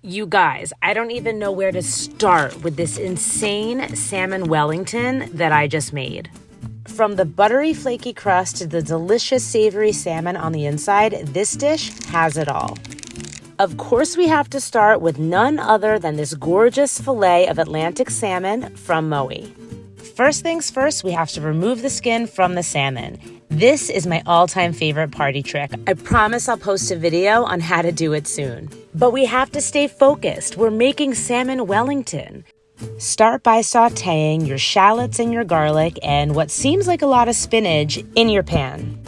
You guys, I don't even know where to start with this insane Salmon Wellington that I just made. From the buttery, flaky crust to the delicious, savory salmon on the inside, this dish has it all. Of course, we have to start with none other than this gorgeous fillet of Atlantic salmon from MOWI. First things first, we have to remove the skin from the salmon. This is my all-time favorite party trick. I promise I'll post a video on how to do it soon. But we have to stay focused. We're making Salmon Wellington. Start by sauteing your shallots and your garlic and what seems like a lot of spinach in your pan.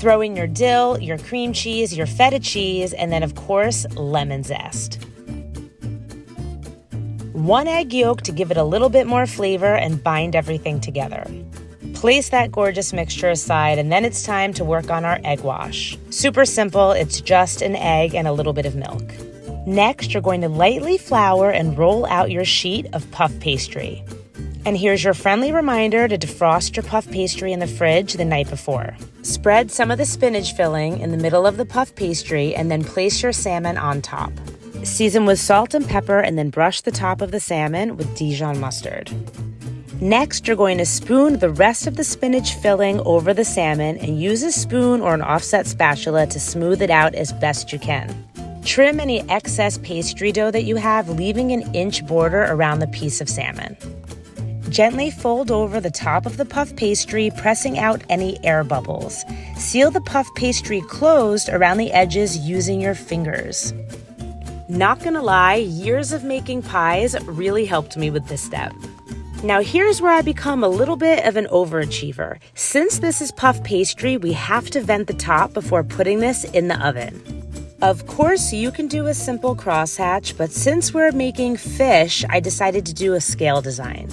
Throw in your dill, your cream cheese, your feta cheese, and then, of course, lemon zest. 1 egg yolk to give it a little bit more flavor and bind everything together. Place that gorgeous mixture aside, and then it's time to work on our egg wash. Super simple, it's just an egg and a little bit of milk. Next, you're going to lightly flour and roll out your sheet of puff pastry. And here's your friendly reminder to defrost your puff pastry in the fridge the night before. Spread some of the spinach filling in the middle of the puff pastry and then place your salmon on top. Season with salt and pepper and then brush the top of the salmon with Dijon mustard. Next, you're going to spoon the rest of the spinach filling over the salmon and use a spoon or an offset spatula to smooth it out as best you can. Trim any excess pastry dough that you have, leaving an inch border around the piece of salmon. Gently fold over the top of the puff pastry, pressing out any air bubbles. Seal the puff pastry closed around the edges using your fingers. Not gonna lie, years of making pies really helped me with this step. Now here's where I become a little bit of an overachiever. Since this is puff pastry, we have to vent the top before putting this in the oven. Of course, you can do a simple crosshatch, but since we're making fish, I decided to do a scale design.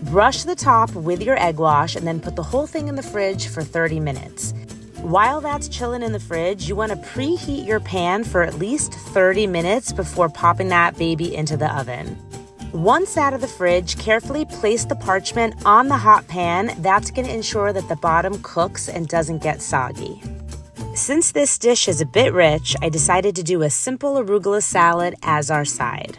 Brush the top with your egg wash and then put the whole thing in the fridge for 30 minutes. While that's chilling in the fridge, you want to preheat your pan for at least 30 minutes before popping that baby into the oven. Once out of the fridge, carefully place the parchment on the hot pan. That's going to ensure that the bottom cooks and doesn't get soggy. Since this dish is a bit rich, I decided to do a simple arugula salad as our side.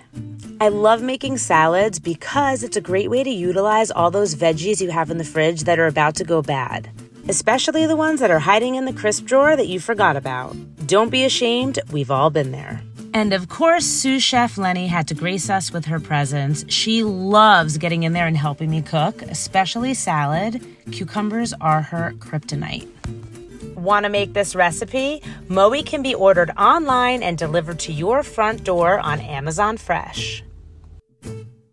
I love making salads because it's a great way to utilize all those veggies you have in the fridge that are about to go bad, especially the ones that are hiding in the crisp drawer that you forgot about. Don't be ashamed, we've all been there. And of course, sous chef Lenny had to grace us with her presence. She loves getting in there and helping me cook, especially salad. Cucumbers are her kryptonite. Want to make this recipe? MOWI can be ordered online and delivered to your front door on Amazon Fresh.